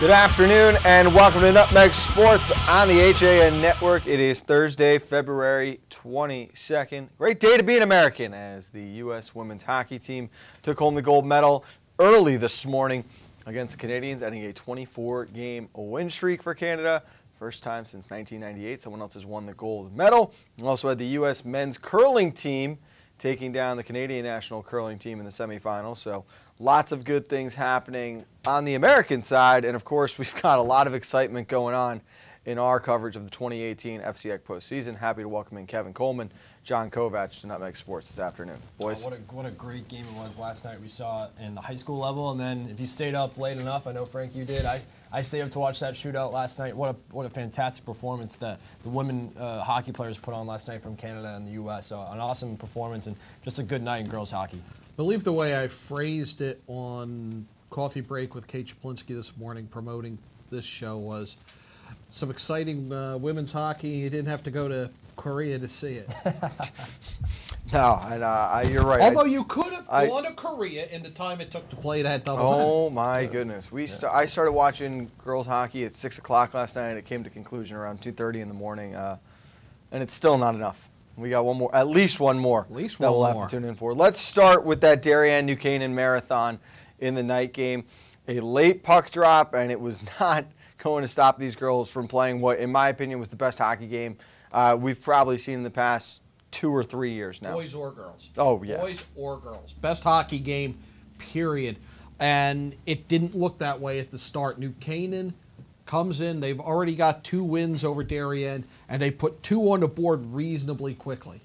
Good afternoon and welcome to Nutmeg Sports on the HAN Network. It is Thursday, February 22nd. Great day to be an American as the U.S. women's hockey team took home the gold medal early this morning against the Canadians, ending a 24-game win streak for Canada. First time since 1998 someone else has won the gold medal. We also had the U.S. men's curling team taking down the Canadian national curling team in the semifinals. So lots of good things happening on the American side. And, of course, we've got a lot of excitement going on in our coverage of the 2018 FCX postseason. Happy to welcome in Kevin Coleman, John Kovac to Nutmeg Sports this afternoon. Boys. What a great game it was last night. We saw in the high school level, and then if you stayed up late enough, I know, Frank, you did. I stayed up to watch that shootout last night. What a fantastic performance that the women hockey players put on last night from Canada and the U.S. So an awesome performance and just a good night in girls hockey. I believe the way I phrased it on Coffee Break with Kate Chaplinsky this morning promoting this show was some exciting women's hockey. You didn't have to go to Korea to see it. No, and you're right. Although you could have gone to Korea in the time it took to play that double. Oh, my goodness. I started watching girls hockey at 6 o'clock last night. It came to conclusion around 2:30 in the morning, and it's still not enough. We got one more, at least one more that we'll have to tune in for. Let's start with that Darien New Canaan marathon in the night game. A late puck drop, and it was not going to stop these girls from playing what, in my opinion, was the best hockey game we've probably seen in the past 2 or 3 years now. Boys or girls. Oh, yeah. Boys or girls. Best hockey game, period. And it didn't look that way at the start. New Canaan comes in. They've already got 2 wins over Darien, and they put 2 on the board reasonably quickly.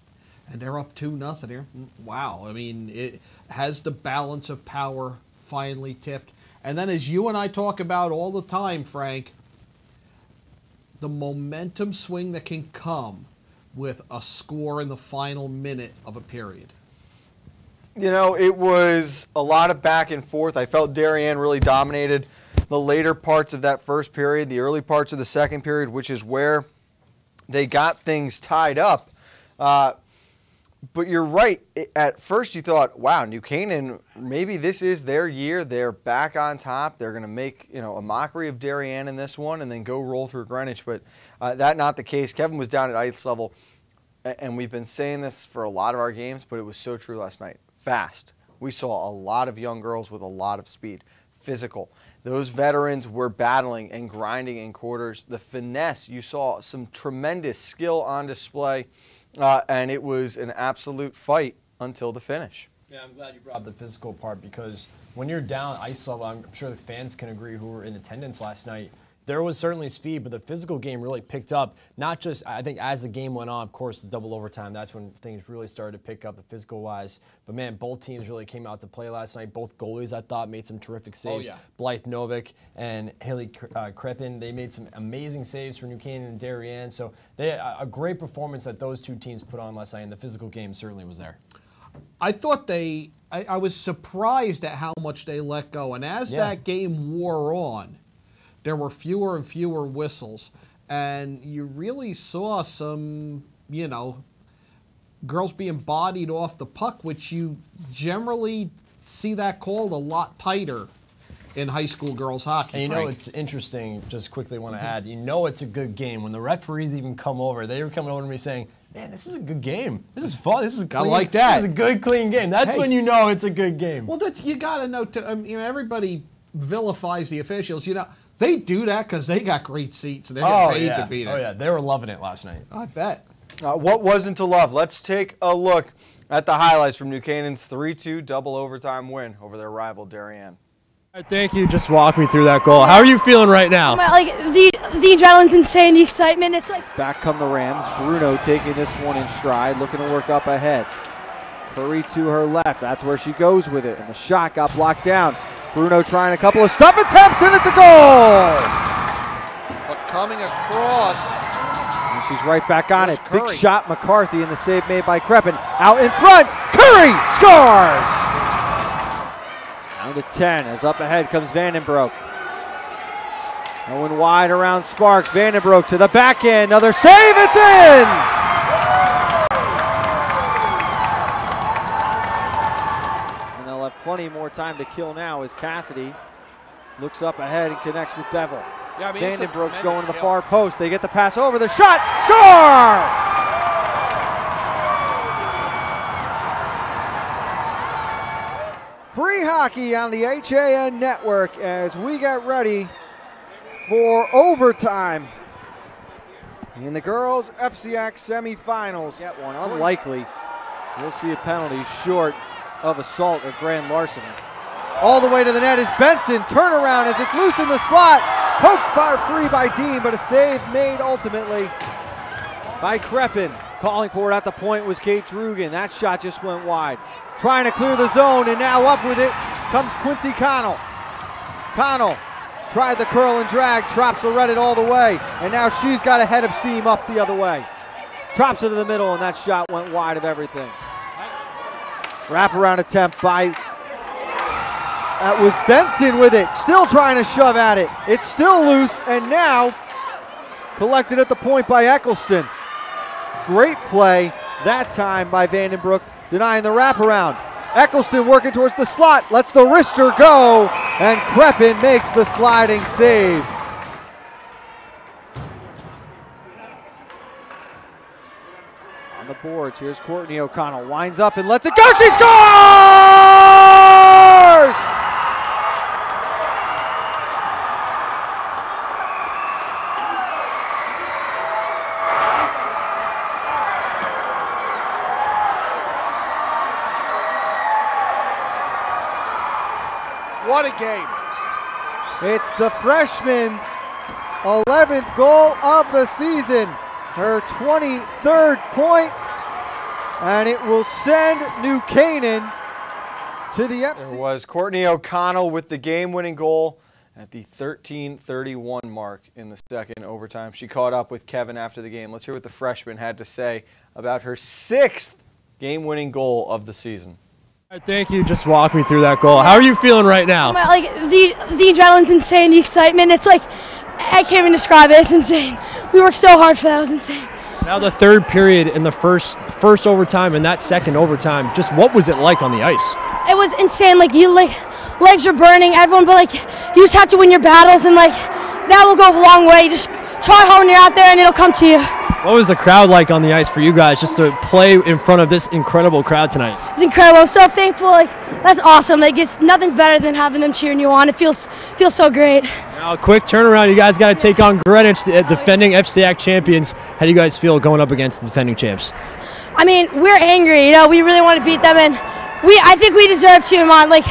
And they're up 2-0 here. Wow. I mean, it has the balance of power finally tipped. And then as you and I talk about all the time, Frank, the momentum swing that can come with a score in the final minute of a period. You know, it was a lot of back and forth. I felt Darien really dominated the later parts of that first period, the early parts of the second period, which is where they got things tied up. But you're right. At first you thought, wow, New Canaan, maybe this is their year. They're back on top. They're going to make, a mockery of Darien in this one and then go roll through Greenwich. But that's not the case. Kevin was down at ice level, and we've been saying this for a lot of our games, but it was so true last night. Fast. We saw a lot of young girls with a lot of speed. Physical. Those veterans were battling and grinding in quarters. The finesse, you saw some tremendous skill on display. And it was an absolute fight until the finish. Yeah, I'm glad you brought up the physical part because when you're down ice level, I'm sure the fans can agree who were in attendance last night. There was certainly speed, but the physical game really picked up. Not just, I think, as the game went on, of course, the double overtime, that's when things really started to pick up the physical-wise. But, man, both teams really came out to play last night. Both goalies, I thought, made some terrific saves. Oh, yeah. Blythe Novick and Haley Kreppen, they made some amazing saves for New Canaan and Darien. So they had a great performance that those two teams put on last night, and the physical game certainly was there. I thought I was surprised at how much they let go. And as that game wore on, there were fewer and fewer whistles, and you really saw some, girls being bodied off the puck, which you generally see that called a lot tighter in high school girls hockey. And it's interesting, just quickly want to add, it's a good game. When the referees even come over, they were coming over to me saying, man, this is a good game. This is fun. This is clean. I like that. This is a good, clean game. That's when you know it's a good game. Well, you got to know, everybody vilifies the officials. They do that because they got great seats and they get paid to be there. Oh, yeah. They were loving it last night. I bet. What wasn't to love? Let's take a look at the highlights from New Canaan's 3-2 double overtime win over their rival Darien. Thank you. Just walk me through that goal. How are you feeling right now? Like the adrenaline's insane, the excitement. It's like back come the Rams. Bruno taking this one in stride, looking to work up ahead. Curry to her left. That's where she goes with it, and the shot got blocked down. Bruno trying a couple of stuff attempts, and it's a goal! But coming across. And she's right back on it. Big shot, McCarthy, and the save made by Kreppen. Out in front, Curry scores! Down to 10, as up ahead comes Vandenbroek. Going wide around Sparks. Vandenbroek to the back end. Another save, it's in! Plenty more time to kill now as Cassidy Looks up ahead and connects with Bevel. Yeah, I mean, it's a Vandenbroek's tremendous going to the kill. far post. They get the pass over. The shot. Score! Free hockey on the HAN network as we get ready for overtime in the girls' FCX semifinals. Get one. Unlikely. We'll see a penalty short of assault or grand larceny. All the way to the net is Benson. Turnaround as it's loose in the slot. Poked far free by Dean, but a save made ultimately by Kreppen. Calling for it at the point was Kate Drugan. That shot just went wide. Trying to clear the zone, and now up with it comes Quincy Connell. Connell tried the curl and drag, drops it all the way, and now she's got a head of steam up the other way. Drops it to the middle, and that shot went wide of everything. Wraparound attempt by, that was Benson with it, still trying to shove at it. It's still loose, and now collected at the point by Eccleston. Great play that time by Vandenbroek, denying the wraparound. Eccleston working towards the slot, lets the wrister go, and Kreppen makes the sliding save. On the boards, here's Courtney O'Connell, winds up and lets it go, she scores! What a game. It's the freshman's 11th goal of the season, her 23rd point, and it will send New Canaan to the FC. There was Courtney O'Connell with the game-winning goal at the 13:31 mark in the second overtime. She caught up with Kevin after the game. Let's hear what the freshman had to say about her 6th game-winning goal of the season. Thank you. Just walk me through that goal. How are you feeling right now? Like the adrenaline's insane, the excitement. It's like I can't even describe it. It's insane. We worked so hard for that. It was insane. Now the third period in the first overtime and that second overtime. Just what was it like on the ice? It was insane. Like legs are burning. Everyone, but like you just have to win your battles, and like that will go a long way. You just try hard when you're out there, and it'll come to you. What was the crowd like on the ice for you guys just to play in front of this incredible crowd tonight? It's incredible. I'm so thankful. Like that's awesome. Like nothing's better than having them cheering you on. It feels so great. Now a quick turnaround. You guys got to take on Greenwich, the defending FCAC champions. How do you guys feel going up against the defending champs? I mean, we're angry. You know, we really want to beat them, and I think we deserve to. Man, like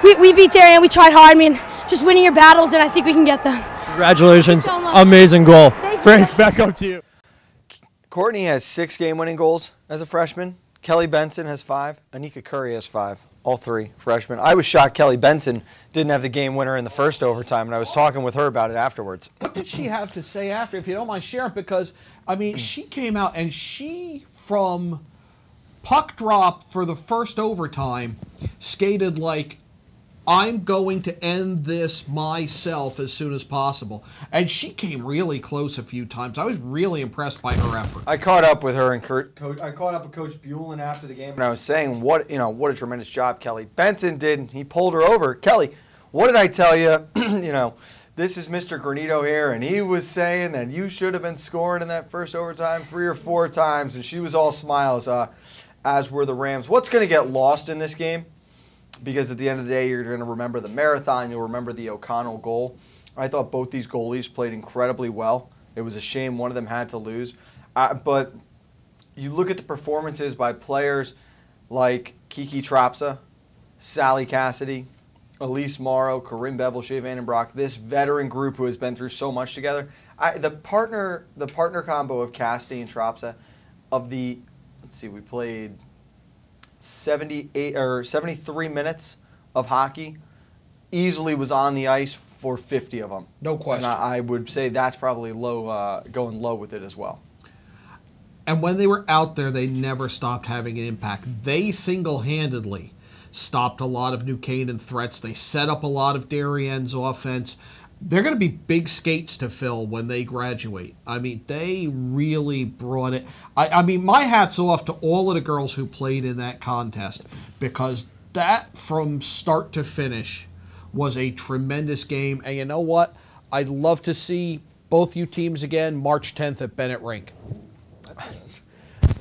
we beat Darien. We tried hard. I mean, just winning your battles, and I think we can get them. Congratulations. Thank you so much. Amazing goal. Thank you. Frank, back up to you. Courtney has 6 game-winning goals as a freshman. Kelly Benson has 5. Anika Curry has 5. All 3 freshmen. I was shocked Kelly Benson didn't have the game winner in the first overtime, and I was talking with her about it afterwards. What did she have to say after, if you don't mind sharing? Because, I mean, she came out and she, from puck drop for the first overtime, skated like, I'm going to end this myself as soon as possible. And she came really close a few times. I was really impressed by her effort. I caught up with her and I caught up with Coach Buellin after the game, and I was saying what a tremendous job Kelly Benson did. He pulled her over. Kelly, what did I tell you? This is Mr. Granito here, and he was saying that you should have been scoring in that first overtime 3 or 4 times, and she was all smiles, as were the Rams. What's going to get lost in this game? Because at the end of the day, you're going to remember the marathon. You'll remember the O'Connell goal. I thought both these goalies played incredibly well. It was a shame one of them had to lose. But you look at the performances by players like Kiki Tropsa, Sally Cassidy, Elise Morrow, Corinne Bevel, Shea Vandenbroek, this veteran group who has been through so much together. The partner combo of Cassidy and Tropsa, we played 78 or 73 minutes of hockey, easily was on the ice for 50 of them. No question. And I would say that's probably low, going low with it as well. And when they were out there, they never stopped having an impact. They single-handedly stopped a lot of New Canaan threats. They set up a lot of Darien's offense. They're going to be big skates to fill when they graduate. I mean, they really brought it. I mean, my hat's off to all of the girls who played in that contest, because that, from start to finish, was a tremendous game. And you know what? I'd love to see both you teams again March 10th at Bennett Rink.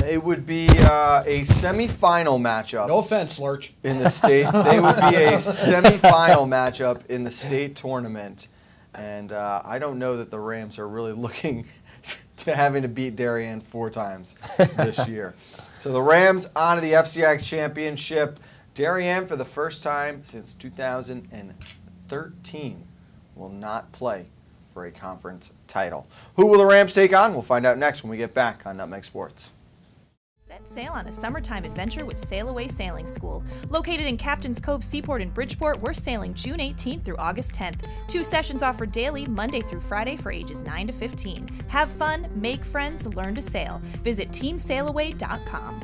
It would be a semifinal matchup. No offense, Lurch. In the state, they would be a semifinal matchup in the state tournament, and I don't know that the Rams are really looking to having to beat Darien 4 times this year. So the Rams on to the FCIAC championship. Darien, for the first time since 2013, will not play for a conference title. Who will the Rams take on? We'll find out next when we get back on Nutmeg Sports. Set sail on a summertime adventure with Sail Away Sailing School. Located in Captain's Cove Seaport in Bridgeport, we're sailing June 18th through August 10th. 2 sessions offered daily, Monday through Friday for ages 9 to 15. Have fun, make friends, learn to sail. Visit teamsailaway.com.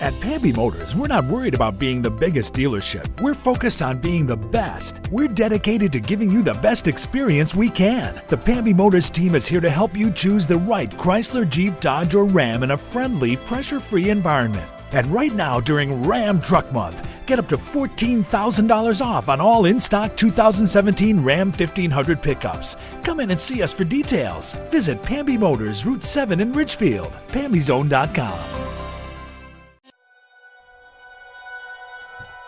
At Pamby Motors, we're not worried about being the biggest dealership. We're focused on being the best. We're dedicated to giving you the best experience we can. The Pamby Motors team is here to help you choose the right Chrysler, Jeep, Dodge, or Ram in a friendly, pressure-free environment. And right now, during Ram Truck Month, get up to $14,000 off on all in-stock 2017 Ram 1500 pickups. Come in and see us for details. Visit Pamby Motors, Route 7 in Ridgefield, PambyZone.com.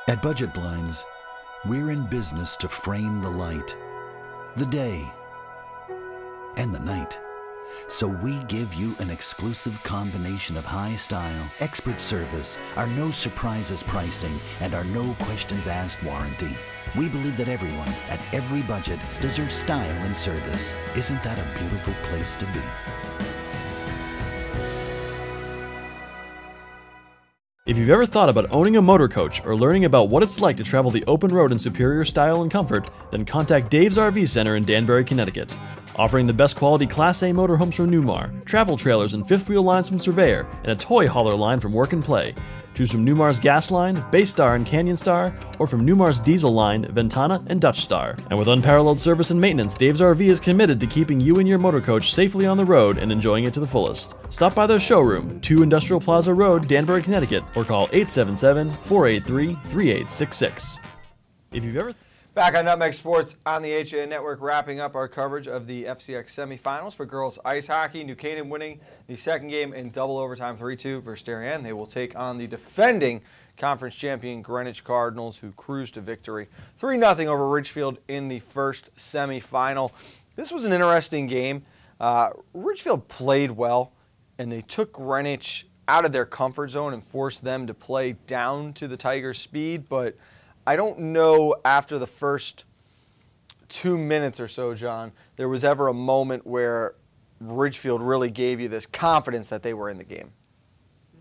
At Budget Blinds, we're in business to frame the light, the day, and the night. So we give you an exclusive combination of high style, expert service, our no surprises pricing, and our no questions asked warranty. We believe that everyone, at every budget, deserves style and service. Isn't that a beautiful place to be? If you've ever thought about owning a motor coach or learning about what it's like to travel the open road in superior style and comfort, then contact Dave's RV Center in Danbury, Connecticut. Offering the best quality Class A motorhomes from Newmar, travel trailers and fifth wheel lines from Surveyor, and a toy hauler line from Work and Play. Choose from Newmar's Gas Line, Baystar and Canyon Star, or from Newmar's Diesel Line, Ventana and Dutch Star. And with unparalleled service and maintenance, Dave's RV is committed to keeping you and your motor coach safely on the road and enjoying it to the fullest. Stop by their showroom, 2 Industrial Plaza Road, Danbury, Connecticut, or call 877-483-3866. If you've ever... Back on Nutmeg Sports on the HA Network, wrapping up our coverage of the FCX semifinals for girls ice hockey. New Canaan winning the second game in double overtime 3-2 versus Darien. They will take on the defending conference champion Greenwich Cardinals, who cruised to victory 3-0 over Ridgefield in the first semifinal. This was an interesting game. Ridgefield played well, and they took Greenwich out of their comfort zone and forced them to play down to the Tigers' speed, but I don't know after the first 2 minutes or so, John, there was ever a moment where Ridgefield really gave you this confidence that they were in the game.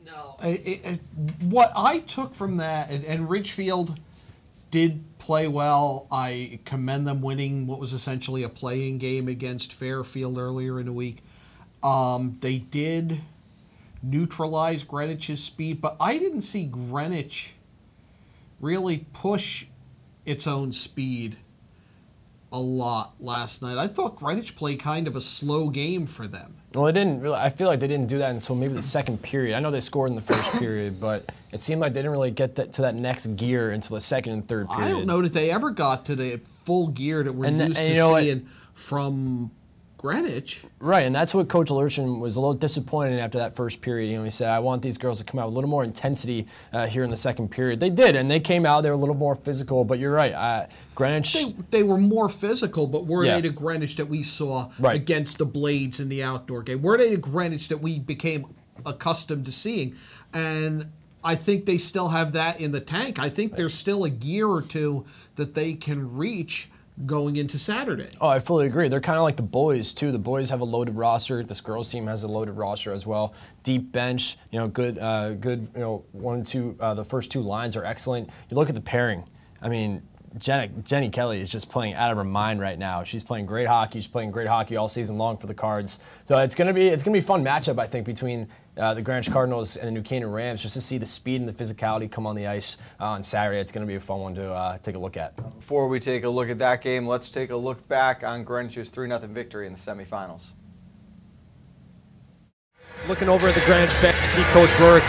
No. What I took from that, and Ridgefield did play well. I commend them winning what was essentially a playing game against Fairfield earlier in the week. They did neutralize Greenwich's speed, but I didn't see Greenwich really push its own speed a lot last night. I thought Greenwich played kind of a slow game for them. Well, they didn't really. I feel like they didn't do that until maybe the second period. I know they scored in the first period, but it seemed like they didn't really get to that next gear until the second and third period. I don't know that they ever got to the full gear that we're used to seeing from Greenwich. Right, and that's what Coach Lurchin was a little disappointed in after that first period. You know, he said, I want these girls to come out with a little more intensity here in the second period. They did, and they came out, they were a little more physical, but you're right. Greenwich... They were more physical, but were they the Greenwich that we saw against the Blades in the outdoor game? Were they the Greenwich that we became accustomed to seeing? And I think they still have that in the tank. I think there's still a gear or two that they can reach going into Saturday. Oh, I fully agree. They're kind of like the boys, too. The boys have a loaded roster. This girls team has a loaded roster as well. Deep bench, you know, good, you know, 1 and 2, the first 2 lines are excellent. You look at the pairing. I mean, Jenny Kelly is just playing out of her mind right now. She's playing great hockey. She's playing great hockey all season long for the Cards. So it's gonna be a fun matchup, I think, between the Greenwich Cardinals and the New Canaan Rams, just to see the speed and the physicality come on the ice on Saturday. It's gonna be a fun one to take a look at. Before we take a look at that game, let's take a look back on Greenwich's 3-0 victory in the semifinals. Looking over at the Greenwich bench, you see Coach Rourke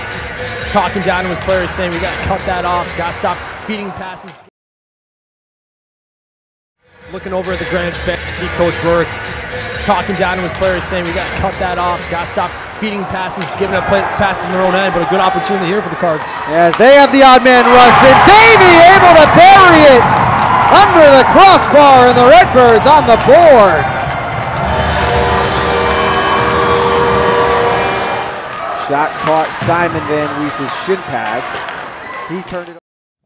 talking down to his players, saying we got to cut that off, got to stop feeding passes. Looking over at the Greenwich bench, you see Coach Rourke talking down to his players, saying we got to cut that off, got to stop feeding passes, giving up passes in their own end, but a good opportunity here for the Cards. As they have the odd man rush, and Davey able to bury it under the crossbar, and the Redbirds on the board. Shot caught Simon Van Weese's shin pads. He turned it.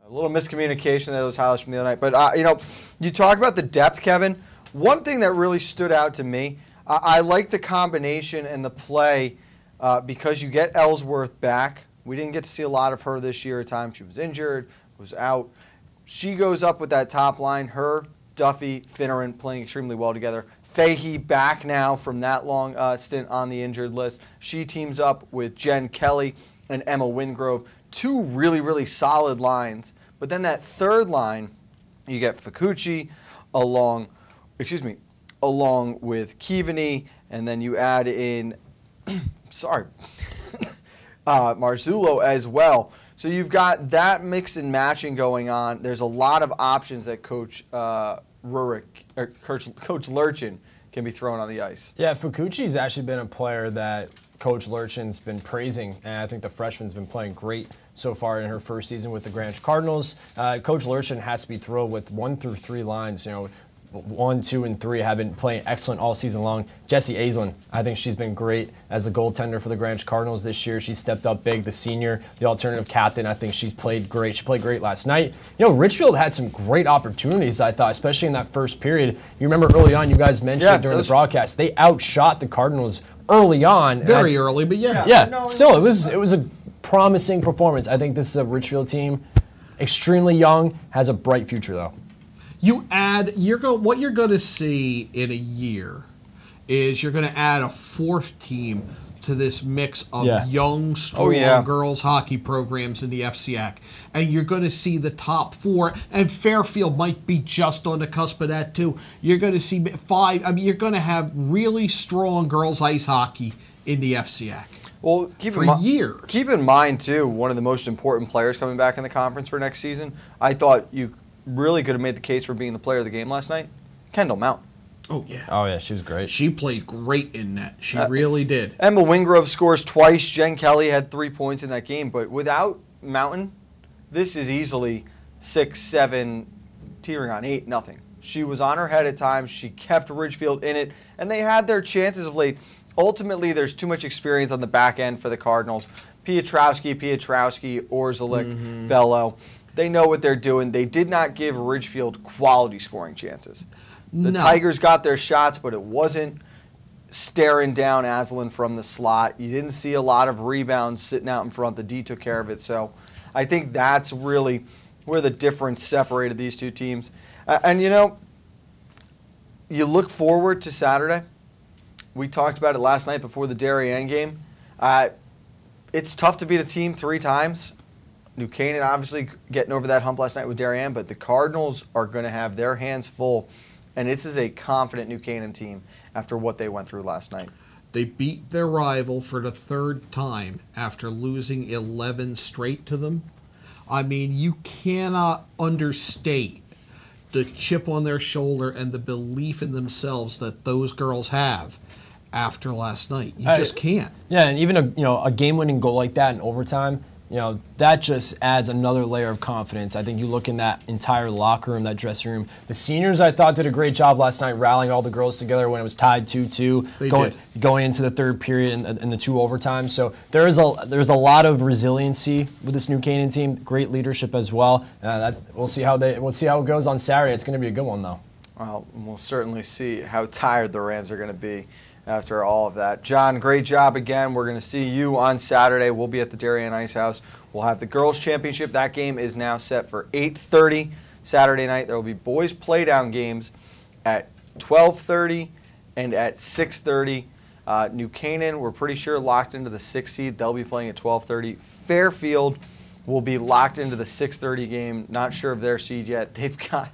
A little miscommunication in those highlights from the other night. But, you know, you talk about the depth, Kevin. One thing that really stood out to me, I like the combination and the play because you get Ellsworth back. We didn't get to see a lot of her this year at times. She was injured, was out. She goes up with that top line. Her, Duffy, Finneran playing extremely well together. Fahey back now from that long stint on the injured list. She teams up with Jen Kelly and Emma Wingrove. Two really, really solid lines. But then that third line, you get Fukuchi along with Keaveney, and then you add in, Marzullo as well. So you've got that mix and matching going on. There's a lot of options that Coach Rurik, or Coach Lurchin can be thrown on the ice. Yeah, Fukuchi's actually been a player that Coach Lurchin's been praising, and I think the freshman's been playing great so far in her first season with the Greenwich Cardinals. Coach Lurchin has to be thrilled with 1 through 3 lines. You know, 1, 2, and 3 have been playing excellent all season long. Jessie Aislinn, I think she's been great as the goaltender for the Greenwich Cardinals this year. She stepped up big, the senior, the alternative captain. I think she's played great. She played great last night. You know, Richfield had some great opportunities, I thought, especially in that first period. You remember early on, you guys mentioned it during the broadcast, they outshot the Cardinals early on. Very early, but yeah. Yeah, still, it was a promising performance. I think this is a Richfield team, extremely young, has a bright future though. You add, what you're going to see in a year is you're going to add a 4th team to this mix of young, strong girls hockey programs in the FCAC. And you're going to see the top 4, and Fairfield might be just on the cusp of that too. You're going to see 5, I mean, you're going to have really strong girls ice hockey in the FCAC. Well, years. Keep in mind, too, one of the most important players coming back in the conference for next season. I thought you really could have made the case for being the player of the game last night. Kendall Mountain. Oh, yeah. Oh, yeah, she was great. She played great in that. She really did. Emma Wingrove scores twice. Jen Kelly had 3 points in that game. But without Mountain, this is easily 6, 7, teetering on 8, nothing. She was on her head at times. She kept Ridgefield in it. And they had their chances of late. Ultimately, there's too much experience on the back end for the Cardinals. Piotrowski, Orzelik, Bello. They know what they're doing. They did not give Ridgefield quality scoring chances. The Tigers got their shots, but it wasn't staring down Aslan from the slot. You didn't see a lot of rebounds sitting out in front. The D took care of it. So I think that's really where the difference separated these two teams. And, you know, you look forward to Saturday. We talked about it last night before the Darien game. It's tough to beat a team 3 times. New Canaan obviously getting over that hump last night with Darien, but the Cardinals are going to have their hands full, and this is a confident New Canaan team after what they went through last night. They beat their rival for the 3rd time after losing 11 straight to them. I mean, you cannot understate the chip on their shoulder and the belief in themselves that those girls have after last night. You just can't. Yeah, and even a game-winning goal like that in overtime, you know, that just adds another layer of confidence. I think you look in that entire locker room, that dressing room. The seniors, I thought, did a great job last night rallying all the girls together when it was tied 2-2, going into the 3rd period and the 2 overtimes. So there's a lot of resiliency with this New Canaan team. Great leadership as well. We'll see how it goes on Saturday. It's going to be a good one though. Well, we'll certainly see how tired the Rams are going to be after all of that. John, great job again. We're going to see you on Saturday. We'll be at the Darien Ice House. We'll have the girls' championship. That game is now set for 8:30 Saturday night. There will be boys' playdown games at 12:30 and at 6:30. New Canaan, we're pretty sure locked into the 6th seed. They'll be playing at 12:30. Fairfield will be locked into the 6:30 game. Not sure of their seed yet. They've got.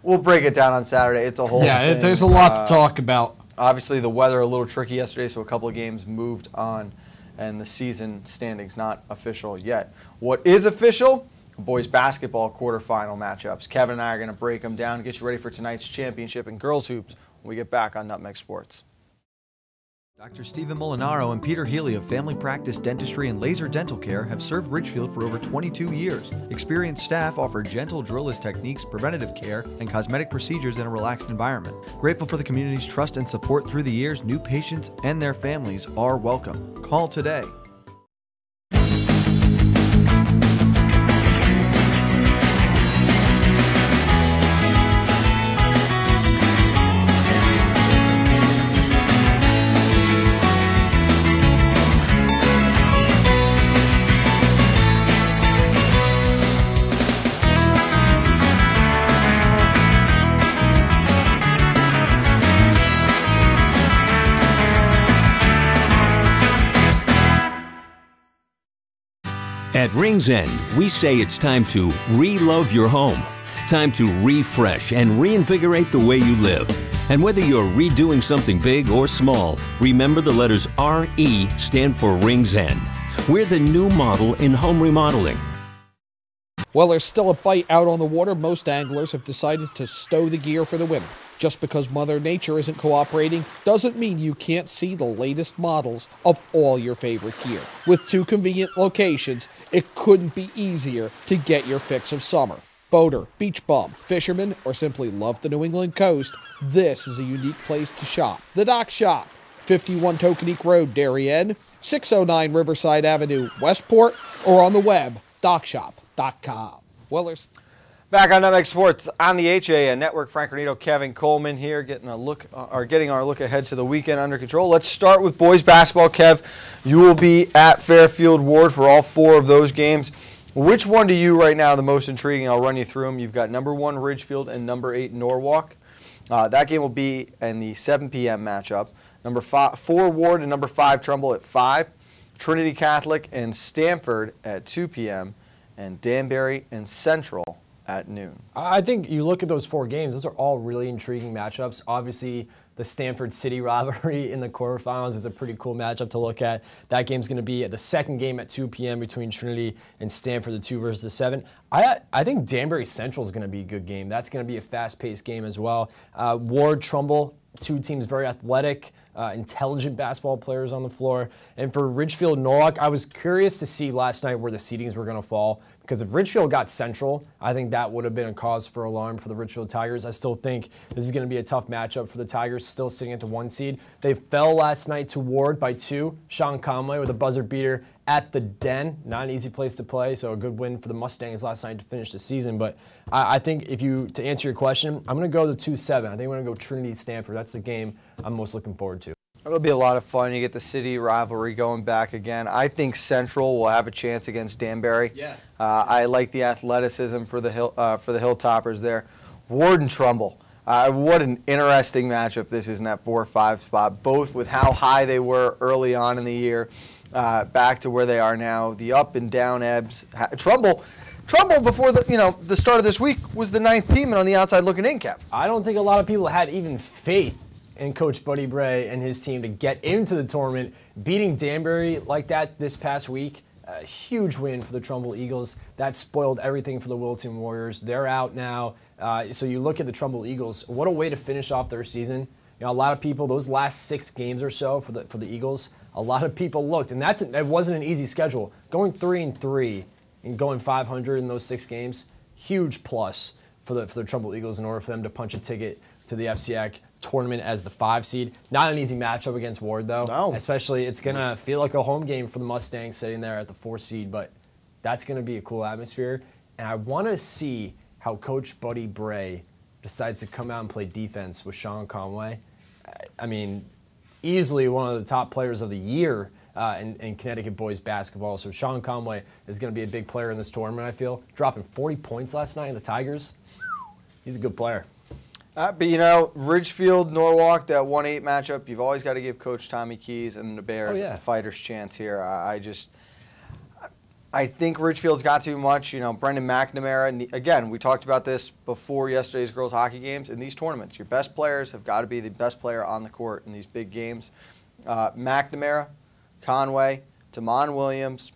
We'll break it down on Saturday. It's a whole thing. There's a lot to talk about. Obviously, the weather a little tricky yesterday, so a couple of games moved on, and the season standings not official yet. What is official boys basketball quarterfinal matchups. Kevin and I are going to break them down and get you ready for tonight's championship in girls hoops when we get back on Nutmeg Sports. Dr. Stephen Molinaro and Peter Healy of Family Practice Dentistry and Laser Dental Care have served Ridgefield for over 22 years. Experienced staff offer gentle drillless techniques, preventative care, and cosmetic procedures in a relaxed environment. Grateful for the community's trust and support through the years, new patients and their families are welcome. Call today. At Rings End, we say it's time to re-love your home, time to refresh and reinvigorate the way you live. And whether you're redoing something big or small, remember the letters RE stand for Rings End. We're the new model in home remodeling. Well, there's still a bite out on the water. Most anglers have decided to stow the gear for the winter. Just because Mother Nature isn't cooperating doesn't mean you can't see the latest models of all your favorite gear. With 2 convenient locations, it couldn't be easier to get your fix of summer. Boater, beach bum, fisherman, or simply love the New England coast, this is a unique place to shop. The Dock Shop, 51 Tokenique Road, Darien, 609 Riverside Avenue, Westport, or on the web, dockshop.com. Well, there's... Back on Nutmeg Sports on the HAN Network. Frank Granito, Kevin Coleman here, getting our look ahead to the weekend under control. Let's start with boys basketball. Kev, you will be at Fairfield Ward for all 4 of those games. Which one to you right now the most intriguing? I'll run you through them. You've got number 1 Ridgefield and number 8 Norwalk. That game will be in the 7 p.m. matchup. Number 4 Ward and number 5 Trumbull at 5. Trinity Catholic and Stanford at 2 p.m. and Danbury and Central at noon. I think you look at those 4 games, those are all really intriguing matchups. Obviously, the Stanford City rivalry in the quarterfinals is a pretty cool matchup to look at. That game's going to be at the second game at 2 p.m. between Trinity and Stanford, the 2 versus the 7. I think Danbury Central is going to be a good game. That's going to be a fast-paced game as well. Ward, Trumbull, 2 teams very athletic, intelligent basketball players on the floor. And for Ridgefield Norwalk, I was curious to see last night where the seedings were going to fall. Because if Ridgefield got Central, I think that would have been a cause for alarm for the Ridgefield Tigers. I still think this is going to be a tough matchup for the Tigers, still sitting at the 1 seed. They fell last night to Ward by 2. Sean Conway with a buzzer beater at the Den. Not an easy place to play, so a good win for the Mustangs last night to finish the season. But I think to answer your question, I'm going to go to 2-7. I think I'm going to go Trinity-Stanford. That's the game I'm most looking forward to. It'll be a lot of fun. You get the city rivalry going back again. I think Central will have a chance against Danbury. Yeah. I like the athleticism for the Hilltoppers there. Ward and Trumbull. What an interesting matchup this is in that 4-5 spot, both with how high they were early on in the year, back to where they are now. The up and down ebbs. Trumbull before the start of this week was the 9th team and on the outside looking in, Cap. I don't think a lot of people had even faith and Coach Buddy Bray and his team to get into the tournament. Beating Danbury like that this past week, a huge win for the Trumbull Eagles. That spoiled everything for the Wilton Warriors. They're out now. So you look at the Trumbull Eagles, what a way to finish off their season. A lot of people, those last 6 games or so for the Eagles, a lot of people looked, and that wasn't an easy schedule. Going 3-3 and going 500 in those 6 games, huge plus for the Trumbull Eagles in order for them to punch a ticket to the FCIAC tournament as the 5 seed. Not an easy matchup against Ward, though. No. Especially, it's going to feel like a home game for the Mustangs sitting there at the 4 seed, but that's going to be a cool atmosphere. And I want to see how Coach Buddy Bray decides to come out and play defense with Sean Conway. I mean, easily one of the top players of the year in Connecticut boys basketball. So Sean Conway is going to be a big player in this tournament, I feel. Dropping 40 points last night in the Tigers. He's a good player. But Ridgefield, Norwalk, that 1-8 matchup, you've always got to give Coach Tommy Keys and the Bears a fighter's chance here. I think Ridgefield's got too much. Brendan McNamara, again, we talked about this before yesterday's girls hockey games. In these tournaments, your best players have got to be the best player on the court in these big games. McNamara, Conway, Damon Williams,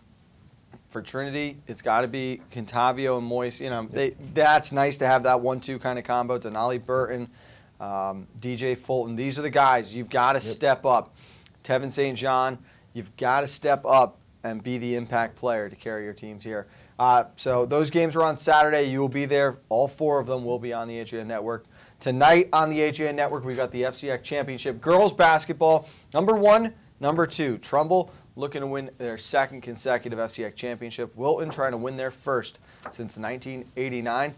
for Trinity, it's got to be Contavio and Moise. You know, that's nice to have that 1-2 kind of combo. Denali Burton, DJ Fulton. These are the guys you've got to step up. Tevin St. John, you've got to step up and be the impact player to carry your teams here. So those games are on Saturday. You will be there. All 4 of them will be on the AGN Network. Tonight on the AGN Network, we've got the FCX Championship Girls Basketball. Number 1, number 2. Trumbull looking to win their 2nd consecutive FCX Championship. Wilton trying to win their 1st since 1989.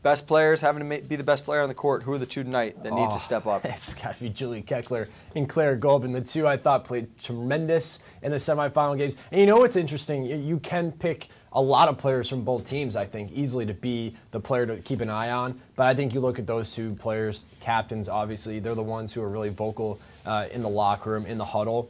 Best players having to be the best player on the court. Who are the 2 tonight that need to step up? It's got to be Julie Keckler and Claire Golbin. The 2 I thought played tremendous in the semifinal games. And you know what's interesting? You can pick a lot of players from both teams, I think, easily to be the player to keep an eye on. But I think you look at those 2 players, captains, obviously, they're the ones who are really vocal in the locker room, in the huddle.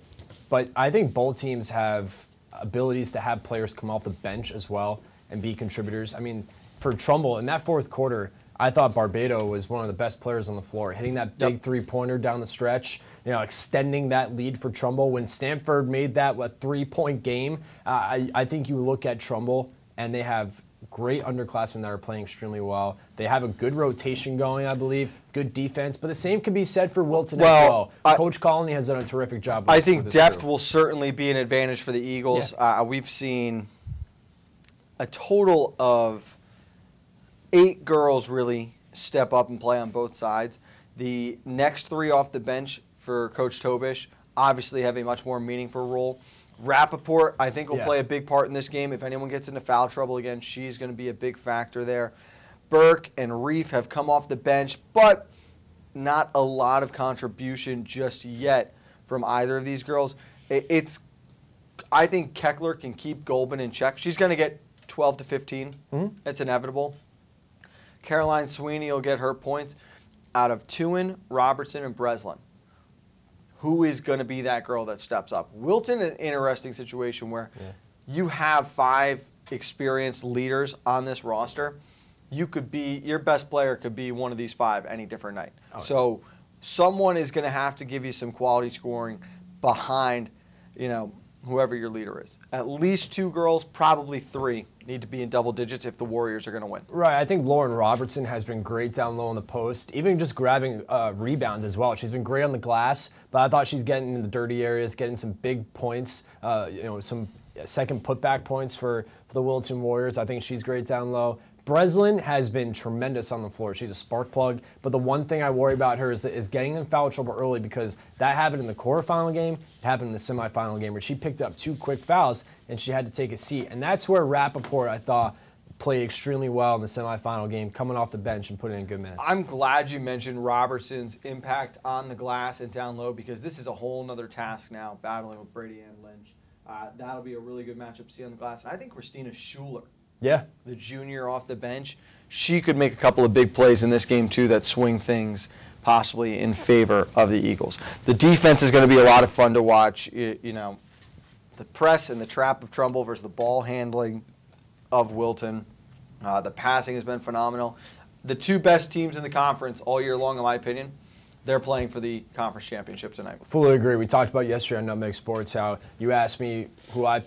But I think both teams have abilities to have players come off the bench as well and be contributors. I mean, for Trumbull, in that 4th quarter, I thought Barbado was one of the best players on the floor, hitting that big 3-pointer down the stretch, you know, extending that lead for Trumbull. When Stanford made that 3-point game, I think you look at Trumbull, and they have great underclassmen that are playing extremely well. They have a good rotation going, I believe, good defense. But the same can be said for Wilton as well. Coach Colony has done a terrific job with I think this depth group. will certainly be an advantage for the Eagles. Yeah. We've seen a total of 8 girls really step up and play on both sides. The next 3 off the bench for Coach Tobish obviously have a much more meaningful role. Rappaport, I think, will play a big part in this game. If anyone gets into foul trouble again, she's going to be a big factor there. Burke and Reef have come off the bench, but not a lot of contribution just yet from either of these girls. I think Keckler can keep Golbin in check. She's going to get 12 to 15. It's inevitable. Caroline Sweeney will get her points out of Tuin, Robertson, and Breslin. Who is going to be that girl that steps up? Wilton, an interesting situation where you have 5 experienced leaders on this roster. Your best player could be one of these 5 any different night. So someone is going to have to give you some quality scoring behind, whoever your leader is. At least 2 girls, probably 3, need to be in double digits if the Warriors are going to win. Right. I think Lauren Robertson has been great down low in the post, even just grabbing rebounds as well. She's been great on the glass, but I thought she's getting in the dirty areas, getting some big points, some second putback points for the Wilton Warriors. I think she's great down low. Breslin has been tremendous on the floor. She's a spark plug, but the one thing I worry about her is getting in foul trouble early, because that happened in the quarterfinal game, it happened in the semifinal game where she picked up 2 quick fouls and she had to take a seat. And that's where Rappaport, I thought, played extremely well in the semifinal game, coming off the bench and putting in good minutes. I'm glad you mentioned Robertson's impact on the glass and down low, because this is a whole nother task now, battling with Brady Ann Lynch. That'll be a really good matchup to see on the glass. And I think Christina Schuler, the junior off the bench, she could make a couple of big plays in this game too that swing things possibly in favor of the Eagles. The defense is going to be a lot of fun to watch. The press and the trap of Trumbull versus the ball handling of Wilton. The passing has been phenomenal. The 2 best teams in the conference all year long, in my opinion, they're playing for the conference championship tonight. Fully agree. We talked about yesterday on Nutmeg Sports how you asked me who I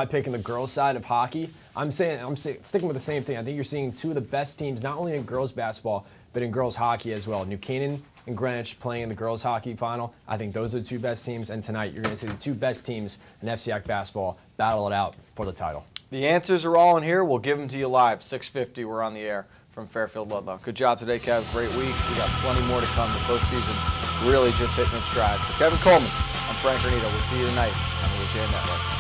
pick in the girls' side of hockey. I'm sticking with the same thing. I think you're seeing 2 of the best teams, not only in girls' basketball, but in girls' hockey as well. New Canaan and Greenwich playing in the girls' hockey final. I think those are the 2 best teams. And tonight, you're going to see the 2 best teams in FCX basketball battle it out for the title. The answers are all in here. We'll give them to you live. 6:50, we're on the air from Fairfield Ludlow. Good job today, Kev. Great week. We got plenty more to come. The postseason really just hitting its stride. For Kevin Coleman, I'm Frank Granito. We'll see you tonight on the AGN Network.